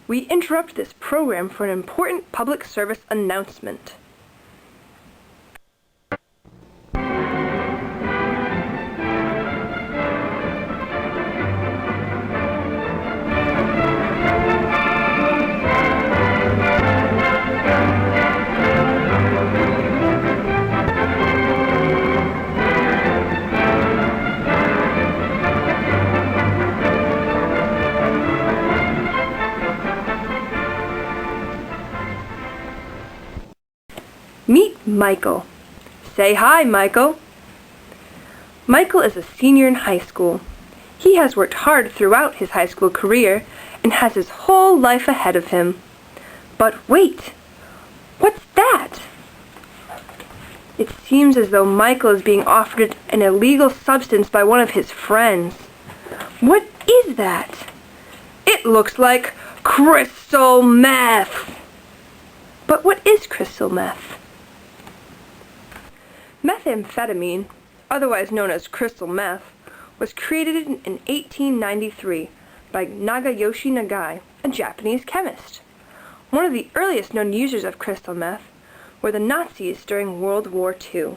We interrupt this program for an important public service announcement. Meet Michael. Say hi, Michael. Michael is a senior in high school. He has worked hard throughout his high school career and has his whole life ahead of him. But wait, what's that? It seems as though Michael is being offered an illegal substance by one of his friends. What is that? It looks like crystal meth. But what is crystal meth? Methamphetamine, otherwise known as crystal meth, was created in 1893 by Nagayoshi Nagai, a Japanese chemist. One of the earliest known users of crystal meth were the Nazis during World War II.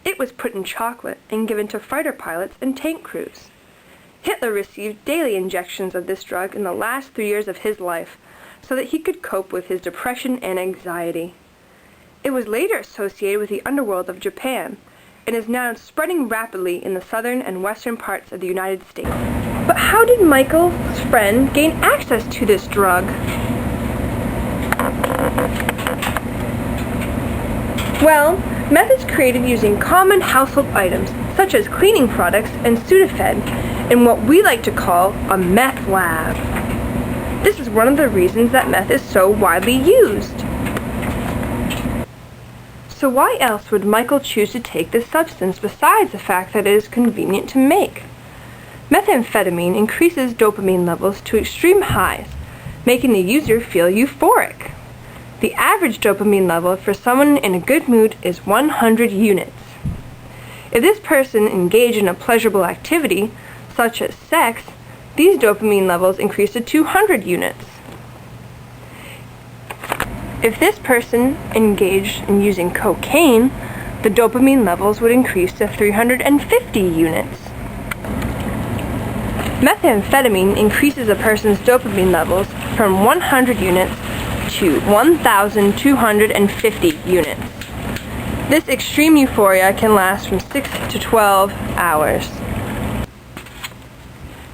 It was put in chocolate and given to fighter pilots and tank crews. Hitler received daily injections of this drug in the last 3 years of his life so that he could cope with his depression and anxiety. It was later associated with the underworld of Japan and is now spreading rapidly in the southern and western parts of the United States. But how did Michael's friend gain access to this drug? Well, meth is created using common household items such as cleaning products and Sudafed in what we like to call a meth lab. This is one of the reasons that meth is so widely used. So why else would Michael choose to take this substance besides the fact that it is convenient to make? Methamphetamine increases dopamine levels to extreme highs, making the user feel euphoric. The average dopamine level for someone in a good mood is 100 units. If this person engaged in a pleasurable activity, such as sex, these dopamine levels increase to 200 units. If this person engaged in using cocaine, the dopamine levels would increase to 350 units. Methamphetamine increases a person's dopamine levels from 100 units to 1,250 units. This extreme euphoria can last from 6 to 12 hours.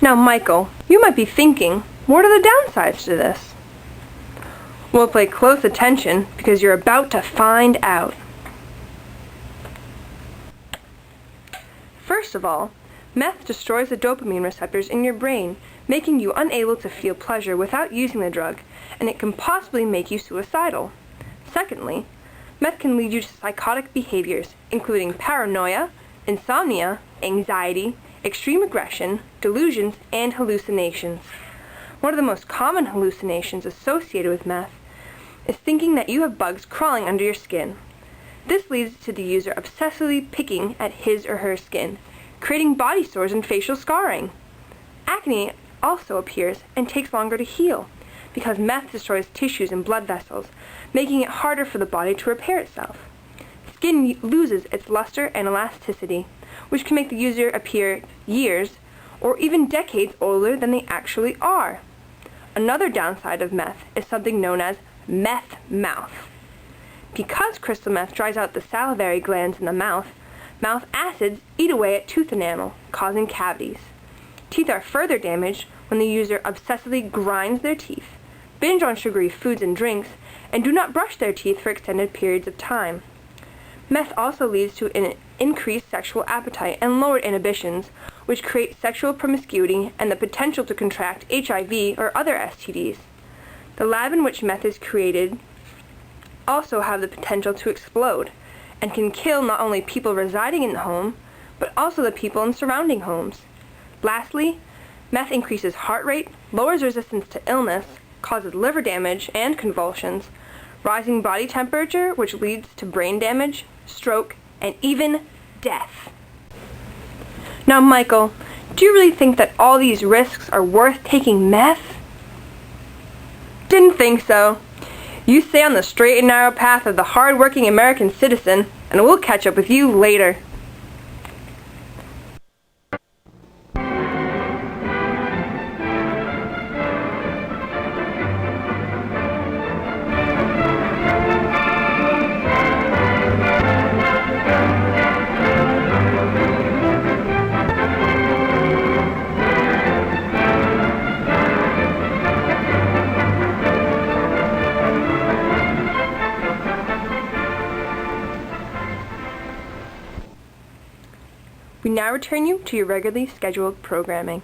Now, Michael, you might be thinking, what are the downsides to this? Well, pay close attention because you're about to find out. First of all, meth destroys the dopamine receptors in your brain, making you unable to feel pleasure without using the drug, and it can possibly make you suicidal. Secondly, meth can lead you to psychotic behaviors, including paranoia, insomnia, anxiety, extreme aggression, delusions, and hallucinations. One of the most common hallucinations associated with meth is thinking that you have bugs crawling under your skin. This leads to the user obsessively picking at his or her skin, creating body sores and facial scarring. Acne also appears and takes longer to heal because meth destroys tissues and blood vessels, making it harder for the body to repair itself. Skin loses its luster and elasticity, which can make the user appear years or even decades older than they actually are. Another downside of meth is something known as meth mouth. Because crystal meth dries out the salivary glands in the mouth, mouth acids eat away at tooth enamel, causing cavities. Teeth are further damaged when the user obsessively grinds their teeth, binge on sugary foods and drinks, and do not brush their teeth for extended periods of time. Meth also leads to an increased sexual appetite and lowered inhibitions, which create sexual promiscuity and the potential to contract HIV or other STDs. The lab in which meth is created also have the potential to explode and can kill not only people residing in the home, but also the people in surrounding homes. Lastly, meth increases heart rate, lowers resistance to illness, causes liver damage and convulsions, rising body temperature, which leads to brain damage, stroke, and even death. Now, Michael, do you really think that all these risks are worth taking meth? think so. You stay on the straight and narrow path of the hard-working American citizen, and we'll catch up with you later. We now return you to your regularly scheduled programming.